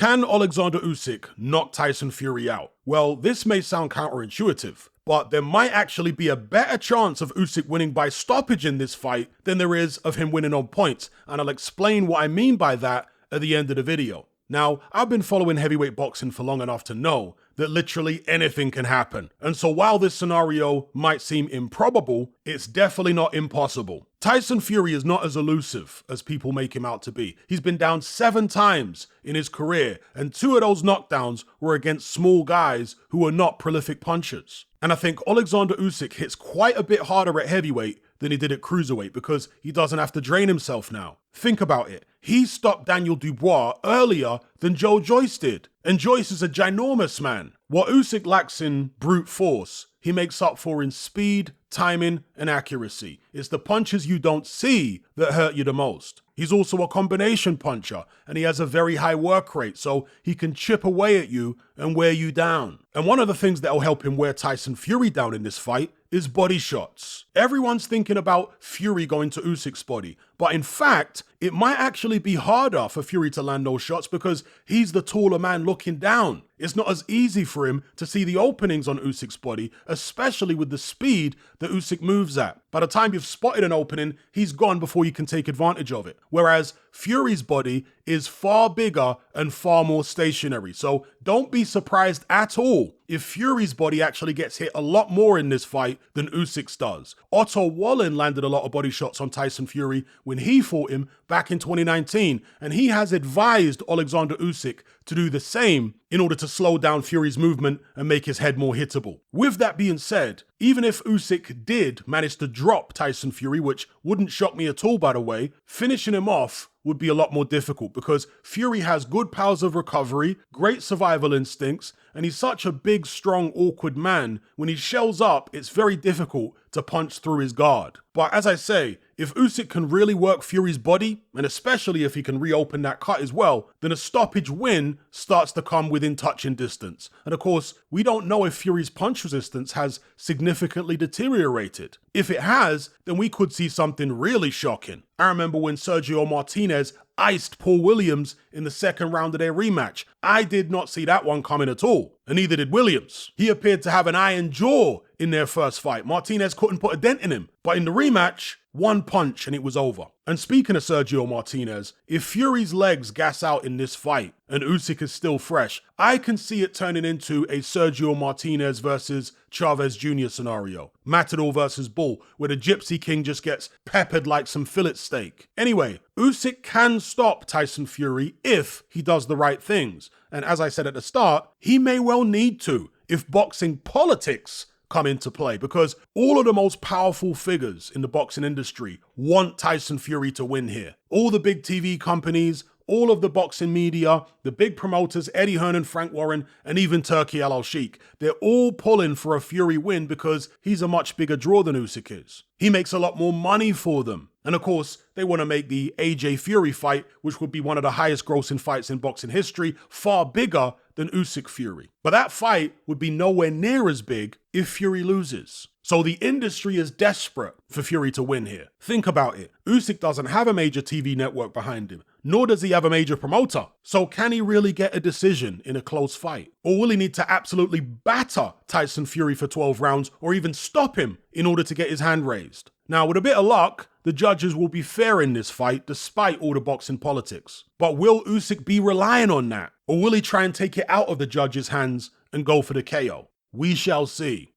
Can Alexander Usyk knock Tyson Fury out? Well, this may sound counterintuitive, but there might actually be a better chance of Usyk winning by stoppage in this fight than there is of him winning on points, and I'll explain what I mean by that at the end of the video. Now, I've been following heavyweight boxing for long enough to know that literally anything can happen. And so while this scenario might seem improbable, it's definitely not impossible. Tyson Fury is not as elusive as people make him out to be. He's been down 7 times in his career, and 2 of those knockdowns were against small guys who are not prolific punchers. And I think Alexander Usyk hits quite a bit harder at heavyweight than he did at cruiserweight because he doesn't have to drain himself now. Think about it. He stopped Daniel Dubois earlier than Joe Joyce did. And Joyce is a ginormous man. What Usyk lacks in brute force, he makes up for in speed, timing, and accuracy. It's the punches you don't see that hurt you the most. He's also a combination puncher, and he has a very high work rate, so he can chip away at you and wear you down. And one of the things that will help him wear Tyson Fury down in this fight is body shots. Everyone's thinking about Fury going to Usyk's body, but in fact, it might actually be harder for Fury to land those shots because he's the taller man looking down. It's not as easy for him to see the openings on Usyk's body, especially with the speed that Usyk moves at. By the time you've spotted an opening, he's gone before you can take advantage of it. Whereas Fury's body is far bigger and far more stationary. So don't be surprised at all if Fury's body actually gets hit a lot more in this fight than Usyk's does. Otto Wallin landed a lot of body shots on Tyson Fury when he fought him back in 2019, and he has advised Alexander Usyk to do the same in order to slow down Fury's movement and make his head more hittable. With that being said, even if Usyk did manage to drop Tyson Fury, which wouldn't shock me at all by the way, finishing him off would be a lot more difficult because Fury has good powers of recovery, great survival instincts, and he's such a big, strong, awkward man. When he shells up, it's very difficult to punch through his guard. But as I say, if Usyk can really work Fury's body, and especially if he can reopen that cut as well, then a stoppage win starts to come within touching distance. And of course, we don't know if Fury's punch resistance has significantly deteriorated. If it has, then we could see something really shocking. I remember when Sergio Martinez iced Paul Williams in the second round of their rematch. I did not see that one coming at all, and neither did Williams. He appeared to have an iron jaw in their first fight. Martinez couldn't put a dent in him, but in the rematch, one punch and it was over. And speaking of Sergio Martinez, if Fury's legs gas out in this fight and Usyk is still fresh, I can see it turning into a Sergio Martinez versus Chavez Jr. scenario. Matador versus Bull, where the Gypsy King just gets peppered like some fillet steak. Anyway, Usyk can stop Tyson Fury if he does the right things. And as I said at the start, he may well need to if boxing politics come into play, because all of the most powerful figures in the boxing industry want Tyson Fury to win here. All the big TV companies, all of the boxing media, the big promoters, Eddie Hearn and Frank Warren, and even Turki Al-Sheikh, they're all pulling for a Fury win because he's a much bigger draw than Usyk is. He makes a lot more money for them. And of course, they want to make the AJ Fury fight, which would be one of the highest grossing fights in boxing history, far bigger than Usyk Fury. But that fight would be nowhere near as big if Fury loses. So the industry is desperate for Fury to win here. Think about it. Usyk doesn't have a major TV network behind him, nor does he have a major promoter. So can he really get a decision in a close fight? Or will he need to absolutely batter Tyson Fury for 12 rounds or even stop him in order to get his hand raised? Now, with a bit of luck, the judges will be fair in this fight despite all the boxing politics. But will Usyk be relying on that? Or will he try and take it out of the judges' hands and go for the KO? We shall see.